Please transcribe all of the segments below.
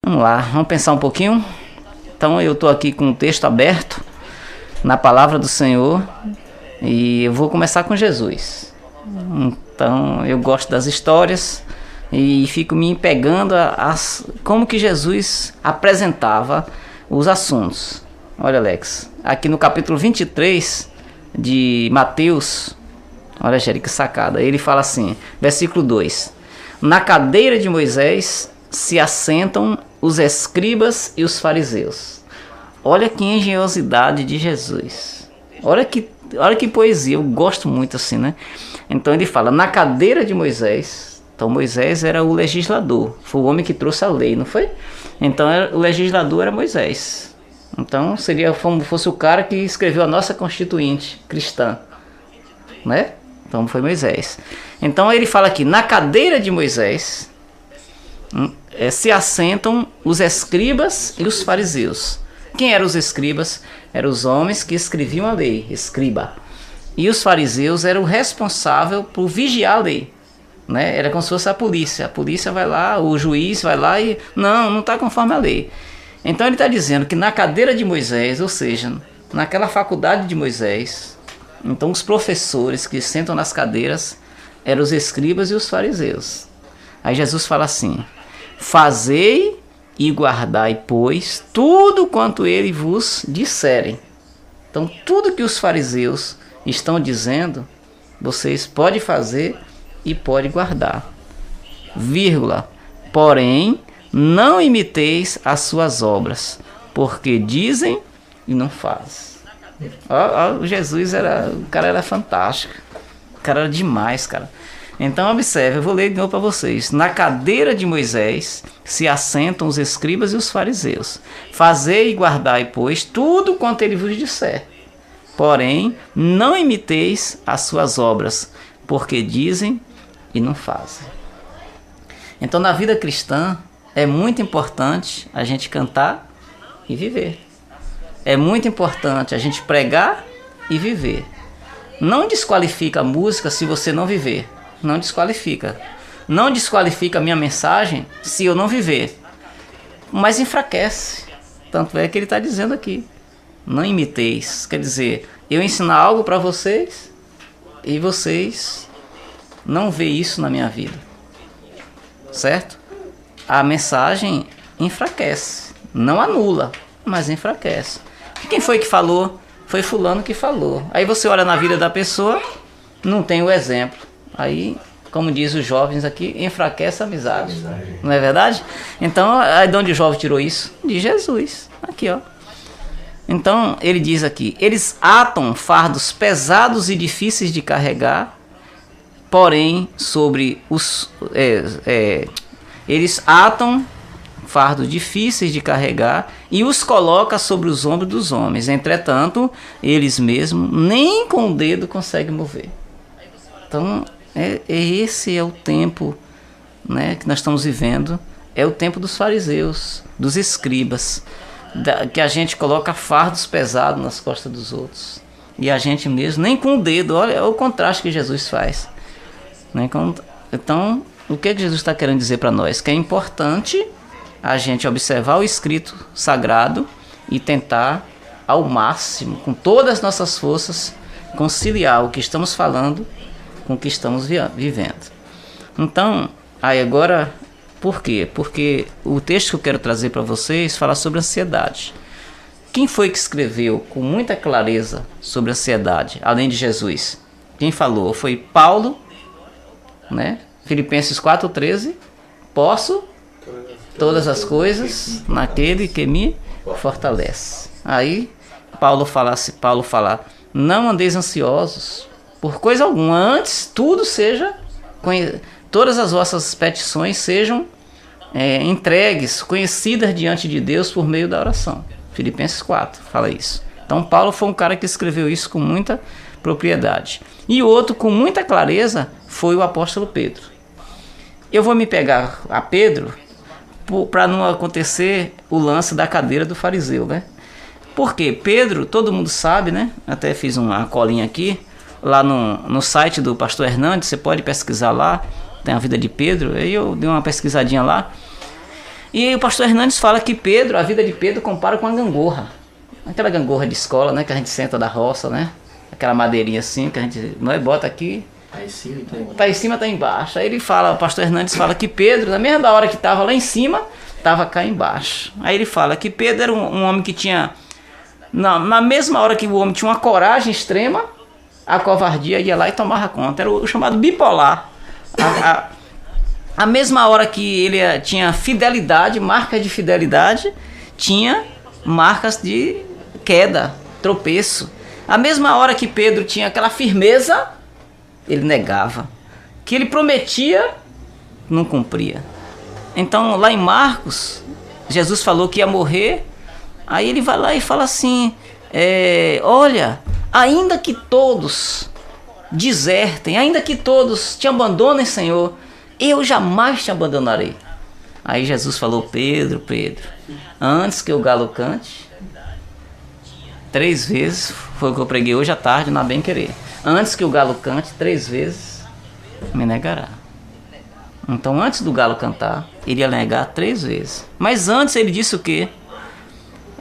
Vamos lá, vamos pensar um pouquinho. Então eu estou aqui com o texto aberto na palavra do Senhor e eu vou começar com Jesus. Então eu gosto das histórias e fico me pegando como que Jesus apresentava os assuntos. Olha, Alex, aqui no capítulo 23 de Mateus, olha, Jerry, que sacada, ele fala assim, versículo 2: na cadeira de Moisés se assentam os escribas e os fariseus. Olha que engenhosidade de Jesus. Olha que poesia, eu gosto muito assim, né? Então ele fala, na cadeira de Moisés. Então Moisés era o legislador, foi o homem que trouxe a lei, não foi? Então o legislador era Moisés. Então seria como fosse o cara que escreveu a nossa constituinte cristã, né? Então foi Moisés. Então ele fala aqui, na cadeira de Moisés se assentam os escribas e os fariseus. Quem eram os escribas? Eram os homens que escreviam a lei, escriba. E os fariseus eram o responsável por vigiar a lei, né? Era como se fosse a polícia. A polícia vai lá, o juiz vai lá e não está conforme a lei. Então ele está dizendo que na cadeira de Moisés, ou seja, naquela faculdade de Moisés, então os professores que sentam nas cadeiras eram os escribas e os fariseus. Aí Jesus fala assim, fazei e guardai, pois, tudo quanto ele vos disserem. Então tudo que os fariseus estão dizendo, vocês podem fazer e podem guardar. Vírgula, porém, não imiteis as suas obras, porque dizem e não fazem. Jesus o cara era fantástico. O cara era demais, cara. Então observe, eu vou ler de novo para vocês. Na cadeira de Moisés se assentam os escribas e os fariseus. Fazei e guardai, pois, tudo quanto ele vos disser. Porém, não imiteis as suas obras, porque dizem e não fazem. Então na vida cristã é muito importante a gente cantar e viver. É muito importante a gente pregar e viver. Não desqualifica a música se você não viver. Não desqualifica. Não desqualifica a minha mensagem se eu não viver. Mas enfraquece. Tanto é que ele está dizendo aqui. Não imiteis. Quer dizer, eu ensinar algo para vocês e vocês não vê isso na minha vida. Certo? A mensagem enfraquece. Não anula, mas enfraquece. Quem foi que falou? Foi fulano que falou. Aí você olha na vida da pessoa, não tem o exemplo. Aí, como diz os jovens aqui, enfraquece a amizade. Não é verdade? Então, aí de onde o jovem tirou isso? De Jesus. Aqui, ó. Então, ele diz aqui, eles atam fardos pesados e difíceis de carregar, porém, sobre os... eles atam fardos difíceis de carregar e os coloca sobre os ombros dos homens. Entretanto, eles mesmos nem com o dedo conseguem mover. Então, esse é o tempo, né, que nós estamos vivendo. É o tempo dos fariseus, dos escribas, que a gente coloca fardos pesados nas costas dos outros. E a gente mesmo, nem com o dedo. Olha o contraste que Jesus faz. Então, o que Jesus está querendo dizer para nós? Que é importante a gente observar o escrito sagrado e tentar, ao máximo, com todas as nossas forças, conciliar o que estamos falando com o que estamos vivendo. Então, aí agora, por quê? Porque o texto que eu quero trazer para vocês fala sobre ansiedade. Quem foi que escreveu com muita clareza sobre ansiedade, além de Jesus? Quem falou? Foi Paulo, né? Filipenses 4,13, posso todas as coisas naquele que me fortalece. Aí Paulo fala, não andeis ansiosos por coisa alguma, antes tudo seja, todas as vossas petições sejam entregues, conhecidas diante de Deus por meio da oração. Filipenses 4 fala isso. Então Paulo foi um cara que escreveu isso com muita propriedade. E outro com muita clareza foi o apóstolo Pedro. Eu vou me pegar a Pedro para não acontecer o lance da cadeira do fariseu, né? Porque Pedro, todo mundo sabe, né? Até fiz uma colinha aqui, lá no site do pastor Hernandes, você pode pesquisar lá, tem a vida de Pedro, aí eu dei uma pesquisadinha lá. E aí o pastor Hernandes fala que Pedro, a vida de Pedro compara com uma gangorra. Aquela gangorra de escola, né? Que a gente senta da roça, né? Aquela madeirinha assim que a gente bota aqui. Tá em cima, tá embaixo. Aí ele fala, o pastor Hernandes fala que Pedro, na mesma hora que estava lá em cima, estava cá embaixo. Aí ele fala que Pedro era um homem que tinha, na mesma hora que o homem tinha uma coragem extrema, a covardia ia lá e tomava conta. Era o chamado bipolar. A mesma hora que ele tinha fidelidade, marcas de fidelidade, tinha marcas de queda, tropeço. A mesma hora que Pedro tinha aquela firmeza, ele negava. Que ele prometia, não cumpria. Então, lá em Marcos, Jesus falou que ia morrer. Aí ele vai lá e fala assim, olha, ainda que todos desertem, ainda que todos te abandonem, Senhor, eu jamais te abandonarei. Aí Jesus falou, Pedro, antes que o galo cante, 3 vezes, foi o que eu preguei hoje à tarde na Bem Querer. Antes que o galo cante, 3 vezes me negará. Então antes do galo cantar, ele ia negar 3 vezes. Mas antes ele disse o quê?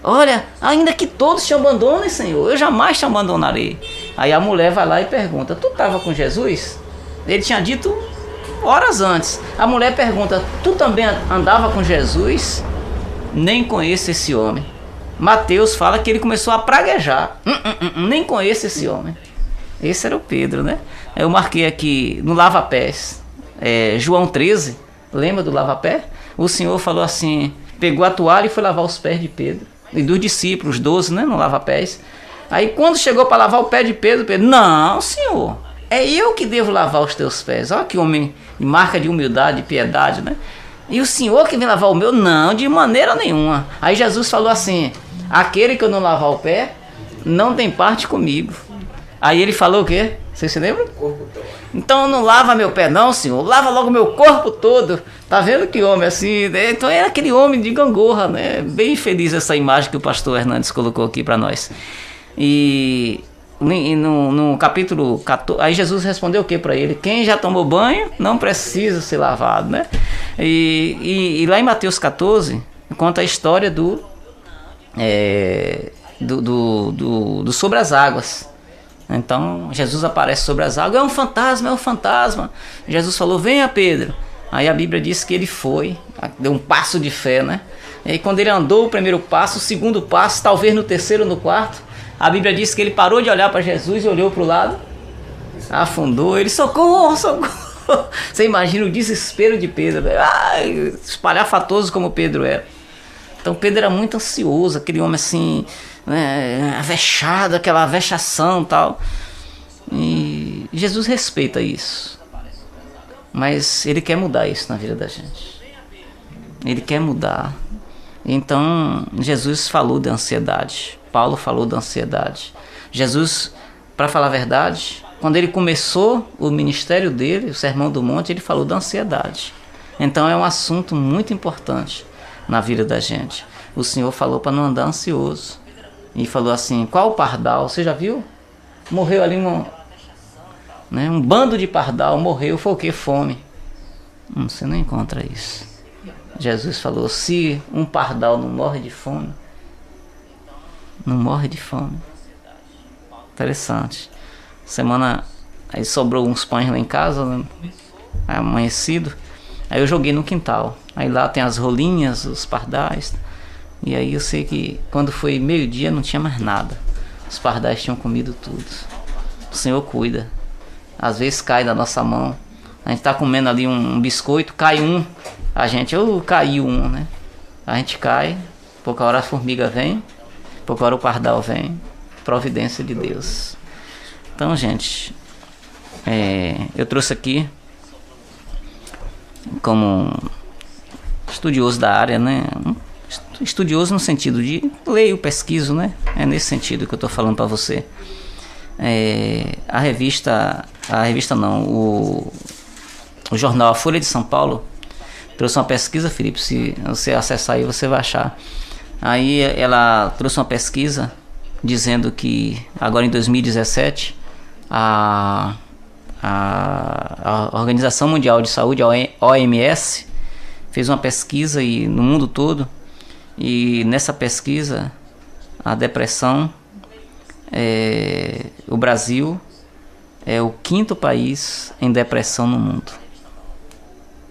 Olha, ainda que todos te abandonem, Senhor, eu jamais te abandonarei. Aí a mulher vai lá e pergunta, tu estava com Jesus? Ele tinha dito horas antes. A mulher pergunta, tu também andava com Jesus? Nem conheço esse homem. Mateus fala que ele começou a praguejar. Nem conheço esse homem. Esse era o Pedro, né? Eu marquei aqui no lava-pés, João 13, lembra do lava-pé? O Senhor falou assim, pegou a toalha e foi lavar os pés de Pedro. E dos discípulos, 12, né? No lava-pés. Aí quando chegou para lavar o pé de Pedro, não, Senhor, é eu que devo lavar os teus pés. Olha que homem, marca de humildade, de piedade, né? E o Senhor que vem lavar o meu? Não, de maneira nenhuma. Aí Jesus falou assim, aquele que eu não lavar o pé, não tem parte comigo. Aí ele falou o quê? Você se lembra? Então não lava meu pé não, Senhor. Lava logo meu corpo todo. Tá vendo que homem assim, né? Então era aquele homem de gangorra, né? Bem feliz essa imagem que o pastor Hernandes colocou aqui para nós. E no capítulo 14, aí Jesus respondeu o que para ele? Quem já tomou banho não precisa ser lavado, né? E lá em Mateus 14 conta a história do sobre as águas. Então Jesus aparece sobre as águas, é um fantasma. Jesus falou, venha Pedro. Aí a Bíblia diz que ele foi, deu um passo de fé, né? E aí, quando ele andou o primeiro passo, o segundo passo, talvez no terceiro, no quarto, a Bíblia diz que ele parou de olhar para Jesus e olhou para o lado, afundou, ele, socorro. Você imagina o desespero de Pedro, espalhafatoso como Pedro era. Então Pedro era muito ansioso, aquele homem assim, né, avexado, aquela vexação e tal. E Jesus respeita isso. Mas ele quer mudar isso na vida da gente. Ele quer mudar. Então Jesus falou da ansiedade. Paulo falou da ansiedade. Jesus, para falar a verdade, quando ele começou o ministério dele, o Sermão do Monte, ele falou da ansiedade. Então é um assunto muito importante na vida da gente. O Senhor falou para não andar ansioso. E falou assim, qual o pardal? Você já viu? Morreu ali um bando de pardal, morreu, foi o que? Fome. Você não encontra isso. Jesus falou, se um pardal não morre de fome, não morre de fome. Interessante. Semana, aí sobrou uns pães lá em casa, né? Amanhecido. Aí eu joguei no quintal. Aí lá tem as rolinhas, os pardais. E aí eu sei que quando foi meio-dia não tinha mais nada. Os pardais tinham comido tudo. O Senhor cuida. Às vezes cai da nossa mão. A gente tá comendo ali um biscoito, cai um. A gente, caiu um, né? A gente cai, pouca hora a formiga vem, pouca hora o pardal vem. Providência de Deus. Então, gente, eu trouxe aqui como estudioso da área, né? Estudioso no sentido de leio, pesquiso, né? É nesse sentido que eu estou falando para você. O jornal A Folha de São Paulo trouxe uma pesquisa, Felipe, se você acessar aí você vai achar. Aí ela trouxe uma pesquisa dizendo que agora em 2017 a Organização Mundial de Saúde, a OMS, fez uma pesquisa no mundo todo, e nessa pesquisa a depressão, o Brasil é o 5º país em depressão no mundo.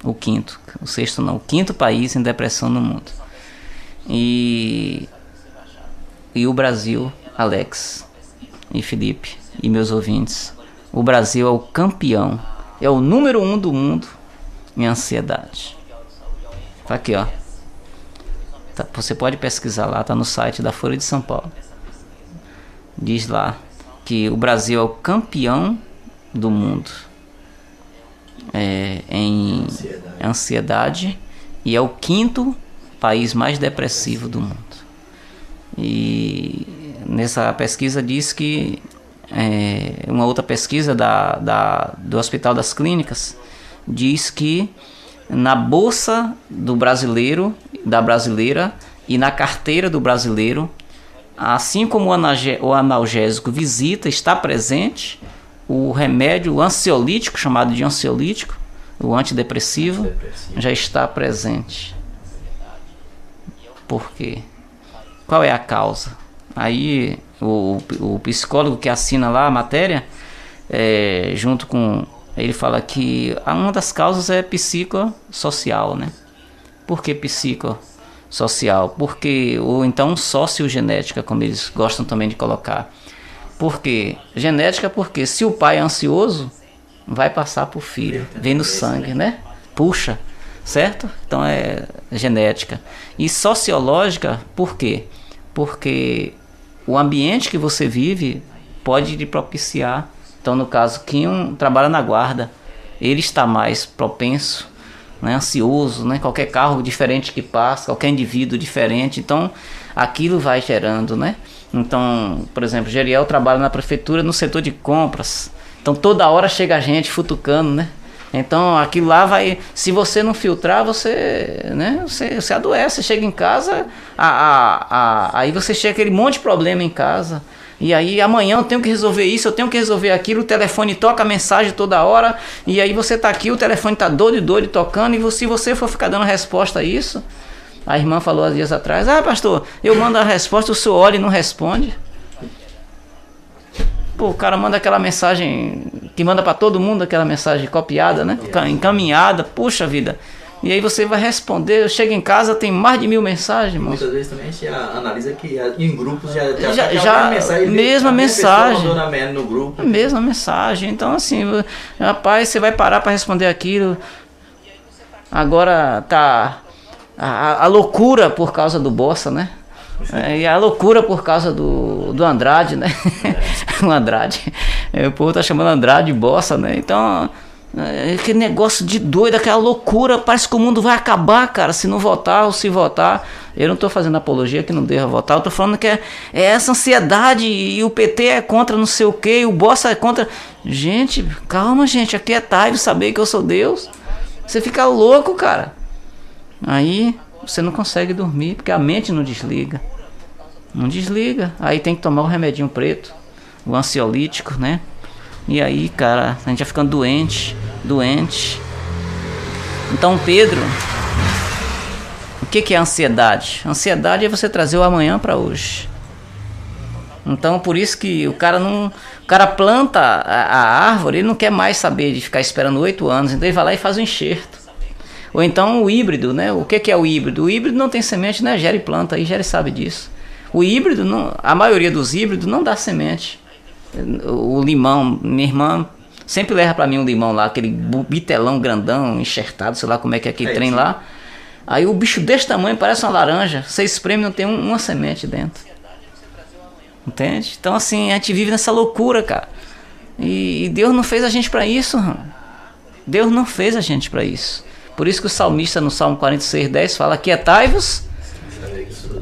O 5º, o 6º não, o 5º país em depressão no mundo. E o Brasil, Alex e Felipe e meus ouvintes, o Brasil é o campeão, é o número 1 do mundo em ansiedade. Tá aqui, ó. Tá, você pode pesquisar lá, tá no site da Folha de São Paulo. Diz lá que o Brasil é o campeão do mundo em ansiedade e é o 5º país mais depressivo do mundo. E nessa pesquisa diz que uma outra pesquisa do Hospital das Clínicas diz que na bolsa do brasileiro, da brasileira, e na carteira do brasileiro, assim como o analgésico visita, está presente o remédio ansiolítico, chamado de ansiolítico, o antidepressivo, já está presente. Por quê? Qual é a causa? Aí o psicólogo que assina lá a matéria, junto com... ele fala que uma das causas é psicossocial, né? Por que psicossocial? Porque, ou então sociogenética, como eles gostam também de colocar. Por quê? Genética, porque se o pai é ansioso, vai passar pro filho, vem no sangue, né? Puxa, certo? Então é genética. E sociológica, por quê? Porque o ambiente que você vive pode lhe propiciar. Então, no caso, quem trabalha na guarda, ele está mais propenso, né, ansioso, né, qualquer carro diferente que passa, qualquer indivíduo diferente, então aquilo vai gerando, né? Então, por exemplo, Geriel trabalha na prefeitura no setor de compras, então toda hora chega gente futucando, né? Então aquilo lá vai, se você não filtrar, você adoece, você chega em casa, aí você chega aquele monte de problema em casa. E aí amanhã eu tenho que resolver isso, eu tenho que resolver aquilo, o telefone toca a mensagem toda hora, e aí você tá aqui, o telefone tá doido tocando, e se você for ficar dando resposta a isso, a irmã falou há dias atrás, pastor, eu mando a resposta, o senhor olha e não responde. Pô, o cara manda aquela mensagem, que manda para todo mundo aquela mensagem copiada, né? Encaminhada, puxa vida. E aí você vai responder, chega em casa, tem mais de 1000 mensagens, irmão. Muitas vezes também a gente analisa que em grupos já mensagem, mesma mensagem. No grupo. Mesma mensagem. Então assim, rapaz, você vai parar para responder aquilo. Agora tá a loucura por causa do Bossa, né? E a loucura por causa do Andrade, né? O Andrade. O povo tá chamando Andrade de Bossa, né? Então... aquele negócio de doido, aquela loucura, parece que o mundo vai acabar, cara, se não votar ou se votar. Eu não tô fazendo apologia que não deva votar, eu tô falando que é essa ansiedade, e o PT é contra não sei o que, e o Bossa é contra. Gente, calma, gente, aquietai, saber que eu sou Deus. Você fica louco, cara. Aí você não consegue dormir, porque a mente não desliga. Não desliga. Aí tem que tomar o remedinho preto, o ansiolítico, né? E aí, cara, a gente vai ficando doente. Então, Pedro, o que é ansiedade? Ansiedade é você trazer o amanhã para hoje. Então, por isso que o cara planta a árvore, ele não quer mais saber de ficar esperando 8 anos, então ele vai lá e faz o enxerto. Ou então o híbrido, né? O que é o híbrido? O híbrido não tem semente, né? Gera e planta, aí Gera sabe disso. O híbrido, a maioria dos híbridos não dá semente. O limão, minha irmã sempre leva pra mim um limão lá, aquele bitelão grandão, enxertado, sei lá como é que é aquele trem lá. Aí o bicho desse tamanho parece uma laranja, você espreme e não tem uma semente dentro. Entende? Então assim, a gente vive nessa loucura, cara. E Deus não fez a gente pra isso, Deus não fez a gente pra isso. Por isso que o salmista no Salmo 46:10 fala: quietai-vos.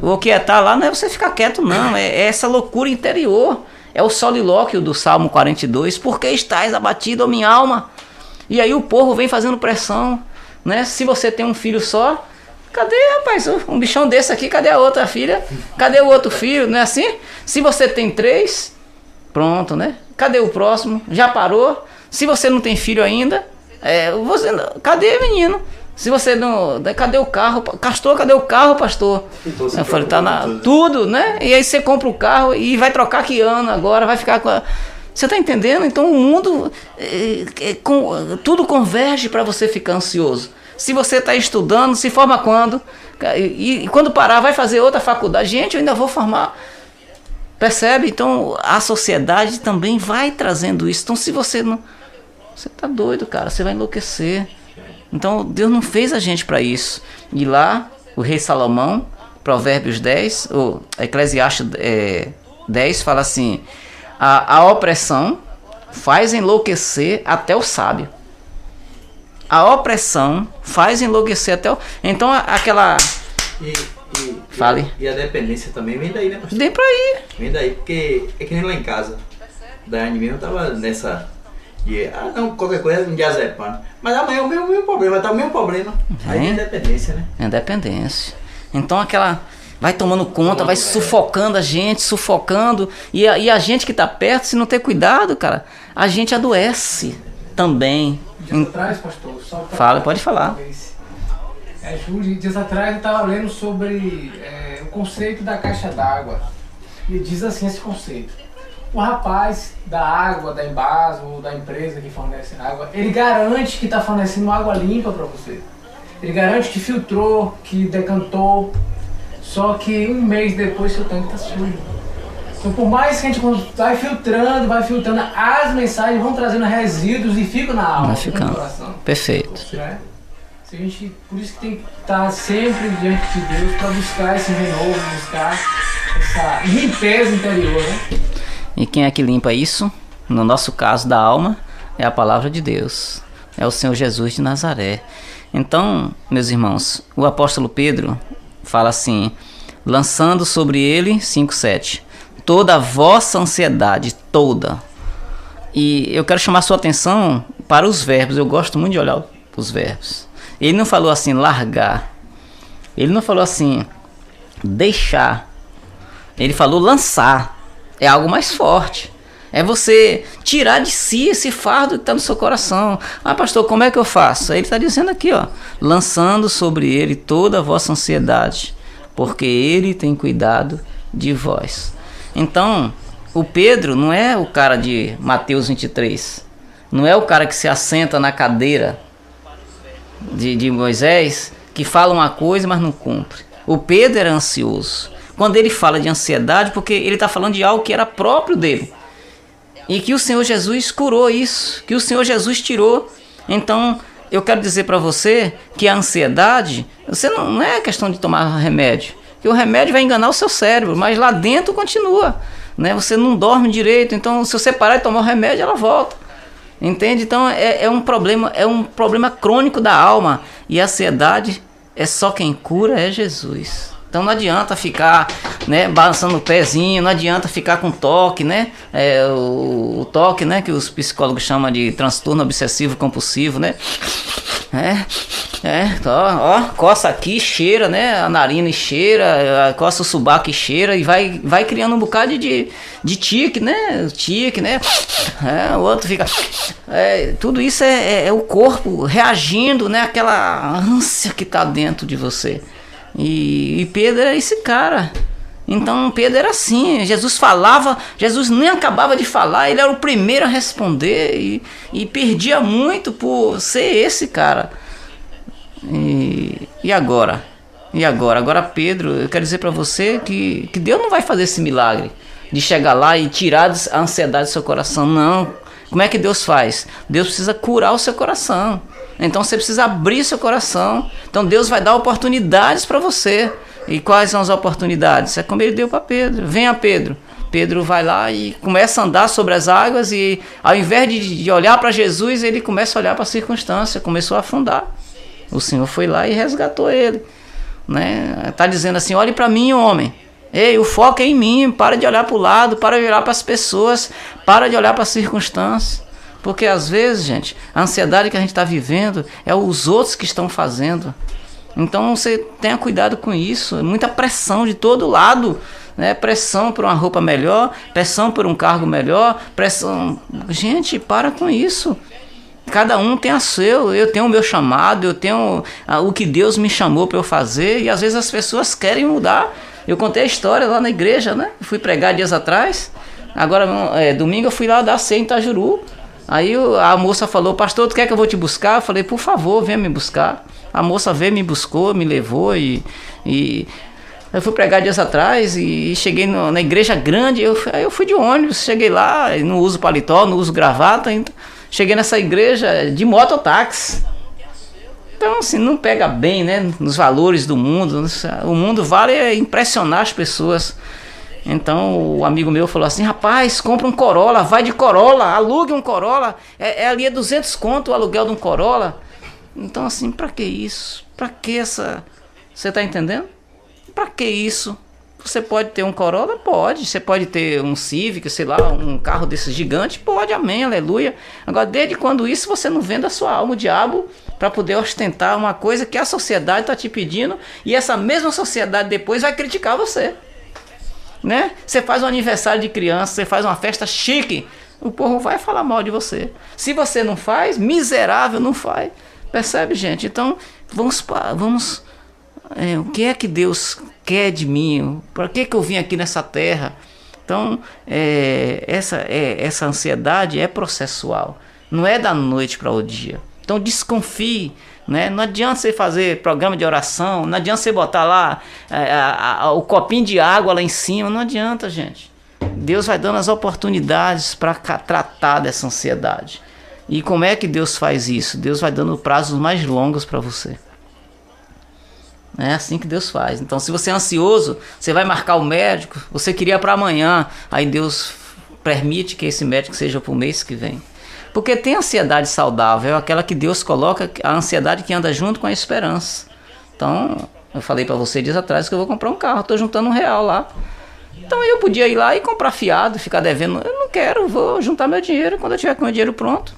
O quietar lá não é você ficar quieto, não, é essa loucura interior. É o solilóquio do Salmo 42. Por que estás abatido, ó minha alma? E aí o povo vem fazendo pressão, né? Se você tem um filho só, cadê, rapaz, um bichão desse aqui? Cadê a outra filha? Cadê o outro filho? Não é assim? Se você tem 3, pronto, né? Cadê o próximo? Já parou? Se você não tem filho ainda, cadê, menino? Se você não... Cadê o carro? Pastor, cadê o carro, pastor? Então, Eu falei, tá na... Tudo, né? E aí você compra o carro e vai trocar que ano agora, vai ficar com a... Você tá entendendo? Então o mundo... tudo converge para você ficar ansioso. Se você está estudando, se forma quando? E quando parar, vai fazer outra faculdade. Gente, eu ainda vou formar. Percebe? Então a sociedade também vai trazendo isso. Então se você não... Você tá doido, cara. Você vai enlouquecer. Então Deus não fez a gente para isso. E lá, o rei Salomão, Provérbios 10, ou Eclesiastes 10, fala assim: a opressão faz enlouquecer até o sábio. A opressão faz enlouquecer até o... Então aquela... Fale. E a dependência também vem daí, né, pastor? Vem pra aí. Vem daí, porque é que nem lá em casa. Daiane mesmo tava nessa... não, qualquer coisa um diazepam. Mas amanhã é o mesmo problema, tá o mesmo problema. Aí é dependência, né? É dependência. Então aquela... Vai tomando conta, vai sufocando a gente, sufocando. E a gente que tá perto, se não ter cuidado, cara, a gente adoece também. Dias atrás, pastor, só pra... Fala, pode falar. Júlio, dias atrás eu estava lendo sobre o conceito da caixa d'água. E diz assim esse conceito: o rapaz da água, da Embasmo, da empresa que fornece água, ele garante que está fornecendo água limpa para você. Ele garante que filtrou, que decantou. Só que um mês depois seu tanque está sujo. Então, por mais que a gente vai filtrando, as mensagens vão trazendo resíduos e ficam na alma, ficam no coração. Perfeito. Né? Se a gente, por isso que tem que estar sempre diante de Deus para buscar esse renovo, buscar essa limpeza interior. Né? E quem é que limpa isso? No nosso caso da alma, é a palavra de Deus. É o Senhor Jesus de Nazaré. Então, meus irmãos, o apóstolo Pedro fala assim, lançando sobre ele, 5:7, toda a vossa ansiedade, toda. E eu quero chamar sua atenção para os verbos. Eu gosto muito de olhar os verbos. Ele não falou assim, largar. Ele não falou assim, deixar. Ele falou lançar. É algo mais forte. É você tirar de si esse fardo que está no seu coração. Ah, pastor, como é que eu faço? Ele está dizendo aqui, ó, lançando sobre ele toda a vossa ansiedade, porque ele tem cuidado de vós. Então, o Pedro não é o cara de Mateus 23. Não é o cara que se assenta na cadeira de Moisés, que fala uma coisa, mas não cumpre. O Pedro era ansioso. Quando ele fala de ansiedade, porque ele está falando de algo que era próprio dele. E que o Senhor Jesus curou isso, que o Senhor Jesus tirou. Então, eu quero dizer para você que a ansiedade, você não é questão de tomar remédio. Que o remédio vai enganar o seu cérebro, mas lá dentro continua. Né? Você não dorme direito, então se você parar de tomar o remédio, ela volta. Entende? Então é um problema crônico da alma. E a ansiedade é só quem cura é Jesus. Então não adianta ficar, né, balançando o pezinho, não adianta ficar com toque, né? O toque, né, que os psicólogos chamam de transtorno obsessivo compulsivo, né? Coça aqui, cheira, né? A narina e cheira, coça o subaco e cheira, e vai criando um bocado de tique, né? Tique, né? O outro fica... tudo isso é o corpo reagindo, né? Aquela ânsia que está dentro de você. E Pedro era esse cara. Então Pedro era assim. Jesus falava, Jesus nem acabava de falar, ele era o primeiro a responder e perdia muito por ser esse cara. E agora? Agora Pedro, eu quero dizer para você que Deus não vai fazer esse milagre de chegar lá e tirar a ansiedade do seu coração, não. Como é que Deus faz? Deus precisa curar o seu coração. Então você precisa abrir seu coração. Então Deus vai dar oportunidades para você. E quais são as oportunidades? É como ele deu para Pedro. Venha, Pedro. Pedro vai lá e começa a andar sobre as águas, e ao invés de olhar para Jesus, ele começa a olhar para a circunstância, começou a afundar. O Senhor foi lá e resgatou ele. Né? Está dizendo assim, olhe para mim, homem. Ei, o foco é em mim, para de olhar para o lado, para de olhar para as pessoas, para de olhar para as circunstâncias. Porque às vezes, gente, a ansiedade que a gente está vivendo é os outros que estão fazendo. Então você tenha cuidado com isso. Muita pressão de todo lado, né? Pressão por uma roupa melhor, pressão por um cargo melhor, pressão... Gente, para com isso. Cada um tem a seu. Eu tenho o meu chamado, eu tenho o que Deus me chamou para eu fazer. E às vezes as pessoas querem mudar. Eu contei a história lá na igreja, né? Fui pregar dias atrás. Agora, domingo eu fui lá dar ceia em Itajuru. Aí a moça falou: pastor, tu quer que eu vou te buscar? Eu falei: por favor, venha me buscar. A moça veio, me buscou, me levou e eu fui pregar dias atrás e cheguei na igreja grande. Aí eu fui de ônibus, cheguei lá, não uso paletó, não uso gravata. Então, cheguei nessa igreja de mototáxi. Então, assim, não pega bem, né? Nos valores do mundo. O mundo vale impressionar as pessoas. Então, o amigo meu falou assim: rapaz, compra um Corolla, vai de Corolla, alugue um Corolla. Ali é 200 conto o aluguel de um Corolla. Então, assim, pra que isso? Pra que essa... Você tá entendendo? Pra que isso? Você pode ter um Corolla? Pode. Você pode ter um Civic, sei lá, um carro desse gigante? Pode, amém, aleluia. Agora, desde quando isso você não vende a sua alma, o diabo, para poder ostentar uma coisa que a sociedade está te pedindo, e essa mesma sociedade depois vai criticar você, né? Você faz um aniversário de criança, você faz uma festa chique, o povo vai falar mal de você. Se você não faz, miserável, não faz. Percebe, gente? Então, vamos o que é que Deus quer de mim? Para que eu vim aqui nessa terra? Então, essa ansiedade é processual, não é da noite para o dia. Então, desconfie, né? Não adianta você fazer programa de oração, não adianta você botar lá o copinho de água lá em cima, não adianta, gente. Deus vai dando as oportunidades para tratar dessa ansiedade. E como é que Deus faz isso? Deus vai dando prazos mais longos para você. É assim que Deus faz. Então, se você é ansioso, você vai marcar o médico, você queria para amanhã, aí Deus permite que esse médico seja para o mês que vem. Porque tem ansiedade saudável, é aquela que Deus coloca, a ansiedade que anda junto com a esperança. Então, eu falei para você dias atrás que eu vou comprar um carro, estou juntando R$1 lá. Então eu podia ir lá e comprar fiado, ficar devendo. Eu não quero, vou juntar meu dinheiro. Quando eu tiver com meu dinheiro pronto,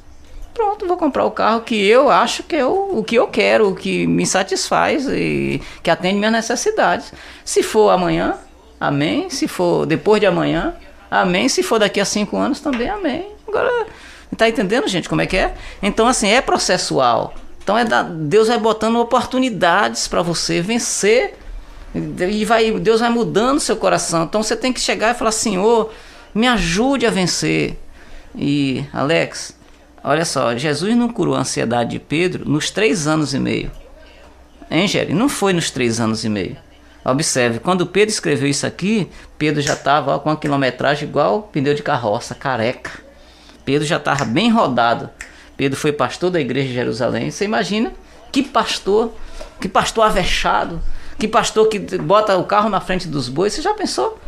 vou comprar o carro que eu acho que é o que eu quero, o que me satisfaz e que atende minhas necessidades. Se for amanhã, amém. Se for depois de amanhã, amém. Se for daqui a 5 anos também, amém. Agora, tá entendendo, gente, como é que é? Então, assim, é processual. Então, Deus vai botando oportunidades para você vencer e Deus vai mudando seu coração. Então, você tem que chegar e falar: Senhor, me ajude a vencer. E, Alex, olha só, Jesus não curou a ansiedade de Pedro nos 3 anos e meio. Hein, Géry? Não foi nos 3 anos e meio. Observe, quando Pedro escreveu isso aqui, Pedro já estava com uma quilometragem igual pneu de carroça, careca. Pedro já estava bem rodado. Pedro foi pastor da igreja de Jerusalém. Você imagina que pastor avexado, que pastor que bota o carro na frente dos bois. Você já pensou?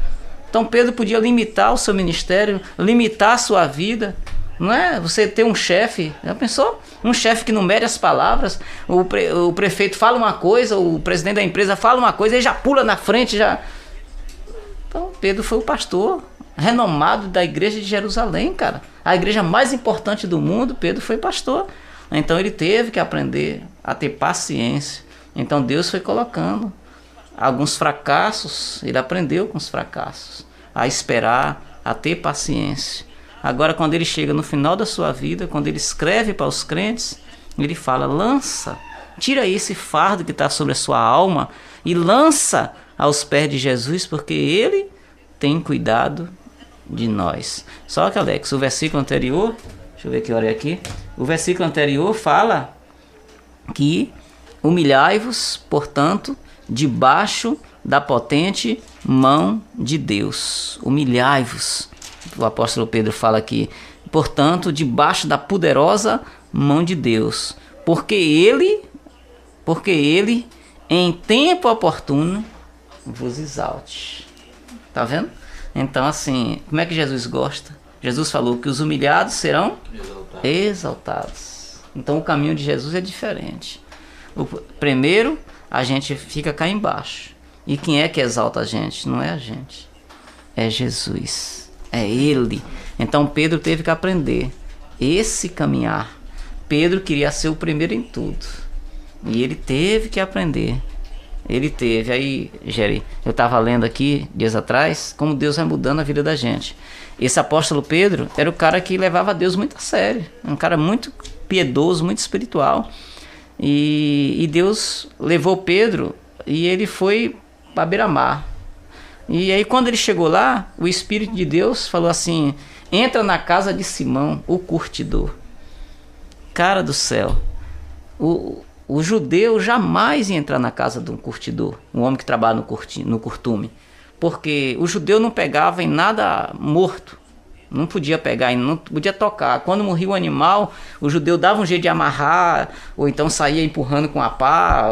Então Pedro podia limitar o seu ministério, limitar a sua vida. Não é? Você ter um chefe, já pensou? Um chefe que não mede as palavras. O prefeito fala uma coisa, o presidente da empresa fala uma coisa, ele já pula na frente. Então Pedro foi o pastor renomado da igreja de Jerusalém, cara. A igreja mais importante do mundo, Pedro foi pastor. Então ele teve que aprender a ter paciência. Então Deus foi colocando alguns fracassos, ele aprendeu com os fracassos, a esperar, a ter paciência. Agora, quando ele chega no final da sua vida, quando ele escreve para os crentes, ele fala: tira esse fardo que está sobre a sua alma e lança aos pés de Jesus, porque ele tem cuidado de nós. Só que, Alex, o versículo anterior, deixa eu ver que hora é aqui, o versículo anterior fala que humilhai-vos, portanto, debaixo da potente mão de Deus. Humilhai-vos. O apóstolo Pedro fala aqui, portanto, debaixo da poderosa mão de Deus, porque ele em tempo oportuno vos exalte. Tá vendo? Então, assim, como é que Jesus gosta? Jesus falou que os humilhados serão exaltados. Então, o caminho de Jesus é diferente. Primeiro, a gente fica cá embaixo. E quem é que exalta a gente? Não é a gente. É Jesus. É Ele. Então, Pedro teve que aprender esse caminhar. Pedro queria ser o primeiro em tudo. E ele teve que aprender Ele teve. Aí, Geri, eu estava lendo aqui dias atrás como Deus vai mudando a vida da gente. Esse apóstolo Pedro era o cara que levava Deus muito a sério, um cara muito piedoso, muito espiritual. E Deus levou Pedro e ele foi para beira-mar. E aí quando ele chegou lá, o Espírito de Deus falou assim: entra na casa de Simão, o curtidor. Cara do céu, o judeu jamais ia entrar na casa de um curtidor, um homem que trabalha no curtume, porque o judeu não pegava em nada morto, não podia pegar e não podia tocar. Quando morria o animal, o judeu dava um jeito de amarrar, ou então saía empurrando com a pá,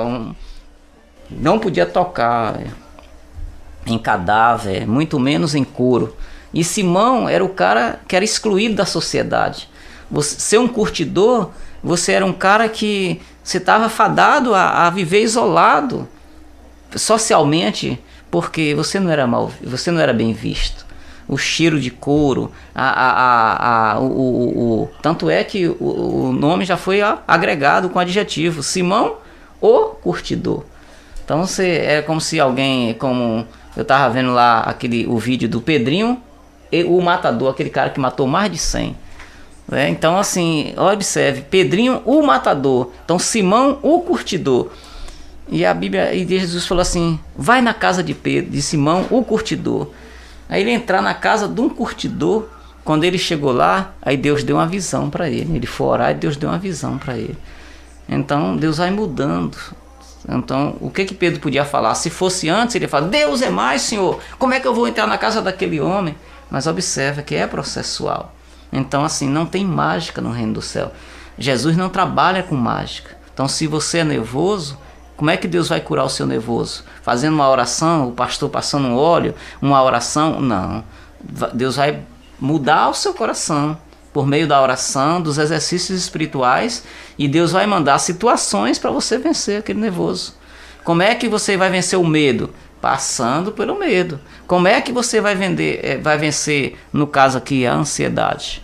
não podia tocar em cadáver, muito menos em couro. E Simão era o cara que era excluído da sociedade. Você, ser um curtidor, você era um cara que você estava fadado a viver isolado socialmente, porque você não era bem visto. O cheiro de couro, tanto é que o nome já foi agregado com adjetivo: Simão, o curtidor. Então é como se alguém, como eu estava vendo lá o vídeo do Pedrinho, o matador, aquele cara que matou mais de 100. Então assim, observe, Pedrinho, o matador, então Simão, o curtidor. E a Bíblia, e Jesus falou assim: vai na casa de Simão, o curtidor. Aí ele entrar na casa de um curtidor. Quando ele chegou lá, aí Deus deu uma visão para ele. Ele foi orar e Deus deu uma visão para ele. Então Deus vai mudando. Então o que Pedro podia falar? Se fosse antes, ele ia falar: Deus é mais, Senhor, como é que eu vou entrar na casa daquele homem? Mas observa que é processual. Então assim, não tem mágica no reino do céu. Jesus não trabalha com mágica. Então se você é nervoso, como é que Deus vai curar o seu nervoso? Fazendo uma oração, o pastor passando um óleo, uma oração? Não. Deus vai mudar o seu coração por meio da oração, dos exercícios espirituais, e Deus vai mandar situações para você vencer aquele nervoso. Como é que você vai vencer o medo? Passando pelo medo. Como é que você vai vencer, no caso aqui, a ansiedade?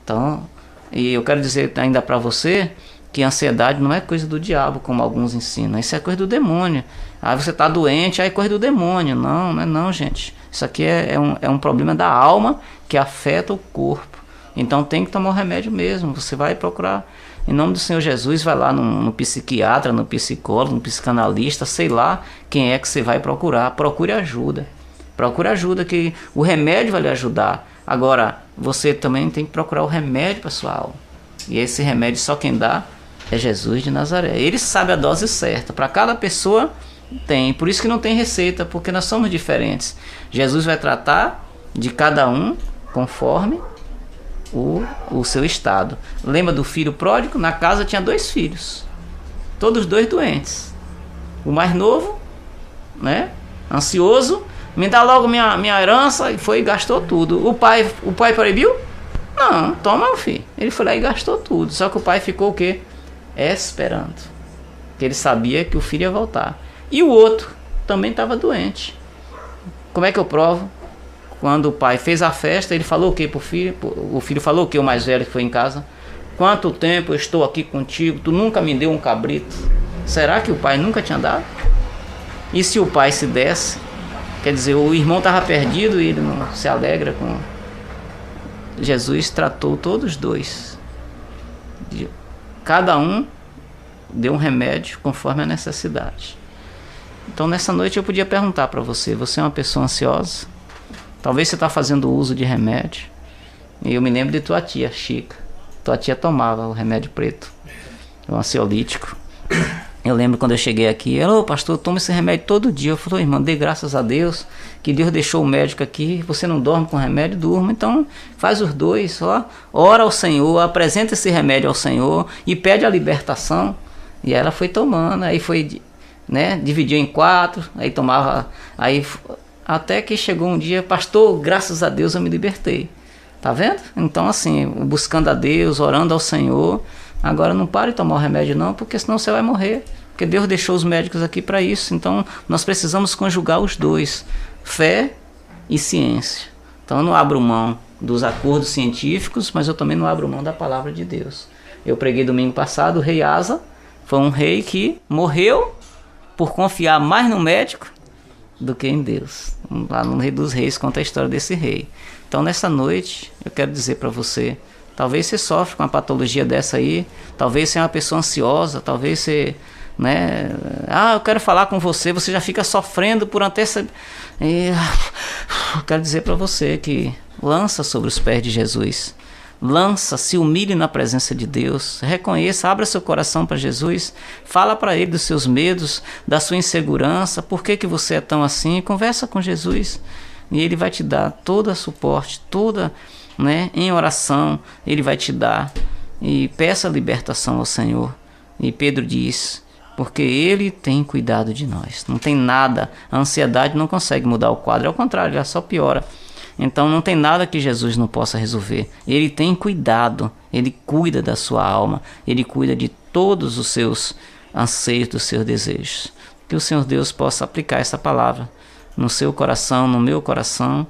Então, e eu quero dizer ainda para você que a ansiedade não é coisa do diabo, como alguns ensinam. Isso é coisa do demônio. Aí você está doente, aí é coisa do demônio. Não, não é não, gente. Isso aqui é um problema da alma que afeta o corpo. Então tem que tomar o remédio mesmo. Você vai procurar, em nome do Senhor Jesus, vai lá no psiquiatra, no psicólogo, no psicanalista, sei lá quem é que você vai procurar. Procure ajuda. Procure ajuda, que o remédio vai lhe ajudar. Agora, você também tem que procurar o remédio para sua alma. E esse remédio só quem dá é Jesus de Nazaré. Ele sabe a dose certa. Para cada pessoa tem. Por isso que não tem receita, porque nós somos diferentes. Jesus vai tratar de cada um conforme o seu estado. Lembra do filho pródigo? Na casa tinha 2 filhos, todos 2 doentes. O mais novo, né, ansioso, me dá logo minha herança, e foi e gastou tudo. O pai proibiu? Não, toma, meu filho. Ele foi lá e gastou tudo. Só que o pai ficou o quê? Esperando, que ele sabia que o filho ia voltar. E o outro também estava doente. Como é que eu provo? Quando o pai fez a festa, ele falou o que pro filho? O filho falou o que, o mais velho que foi em casa? Quanto tempo eu estou aqui contigo, tu nunca me deu um cabrito. Será que o pai nunca tinha dado? E se o pai se desse? Quer dizer, o irmão estava perdido e ele não se alegra com... Jesus tratou todos os 2. Cada um deu um remédio conforme a necessidade. Então nessa noite eu podia perguntar para você: você é uma pessoa ansiosa? Talvez você está fazendo uso de remédio. E eu me lembro de tua tia, Chica. Tua tia tomava o remédio preto, o ansiolítico. Eu lembro quando eu cheguei aqui, ela: ô pastor, toma esse remédio todo dia. Eu falei: irmã, dê graças a Deus que Deus deixou o médico aqui. Você não dorme com remédio? Durma. Então faz os 2, ó. Ora ao Senhor, apresenta esse remédio ao Senhor e pede a libertação. E ela foi tomando, aí foi, né, dividiu em 4, aí tomava, aí até que chegou um dia: pastor, graças a Deus eu me libertei. Tá vendo? Então assim, buscando a Deus, orando ao Senhor. Agora não pare de tomar o remédio não, porque senão você vai morrer. Porque Deus deixou os médicos aqui para isso. Então nós precisamos conjugar os 2, fé e ciência. Então eu não abro mão dos acordos científicos, mas eu também não abro mão da palavra de Deus. Eu preguei domingo passado, o rei Asa foi um rei que morreu por confiar mais no médico do que em Deus. Lá no Rei dos Reis conta a história desse rei. Então nessa noite eu quero dizer para você, talvez você sofre com uma patologia dessa aí, talvez você é uma pessoa ansiosa, talvez você, né, eu quero falar com você, você já fica sofrendo por antecedência. Eu quero dizer para você que lança sobre os pés de Jesus. Lança, se humilhe na presença de Deus, reconheça, abra seu coração para Jesus, fala para Ele dos seus medos, da sua insegurança, por que você é tão assim, conversa com Jesus e Ele vai te dar todo o suporte, toda, né, em oração, Ele vai te dar, e peça libertação ao Senhor. E Pedro diz, porque Ele tem cuidado de nós, não tem nada, a ansiedade não consegue mudar o quadro, ao contrário, ela só piora. Então não tem nada que Jesus não possa resolver. Ele tem cuidado, Ele cuida da sua alma, Ele cuida de todos os seus anseios, dos seus desejos. Que o Senhor Deus possa aplicar essa palavra no seu coração, no meu coração.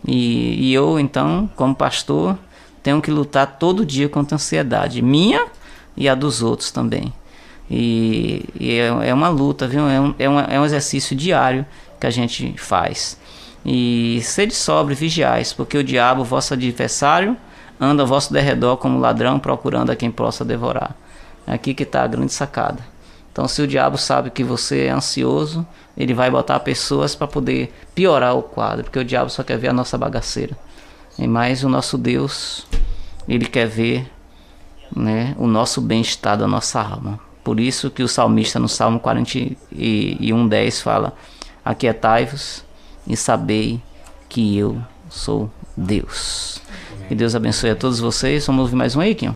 E eu, então, como pastor, tenho que lutar todo dia contra a ansiedade, minha e a dos outros também. E é uma luta, viu? É um exercício diário que a gente faz. E sede sóbrio, vigiais, porque o diabo, vosso adversário, anda ao vosso derredor como ladrão, procurando a quem possa devorar. É aqui que está a grande sacada. Então, se o diabo sabe que você é ansioso, ele vai botar pessoas para poder piorar o quadro, porque o diabo só quer ver a nossa bagaceira. Mas o nosso Deus, Ele quer ver, né, o nosso bem-estar da nossa alma. Por isso que o salmista no Salmo 41:10 fala: aquietai-vos e sabei que eu sou Deus. Que Deus abençoe a todos vocês. Vamos ouvir mais um aí, Quinho?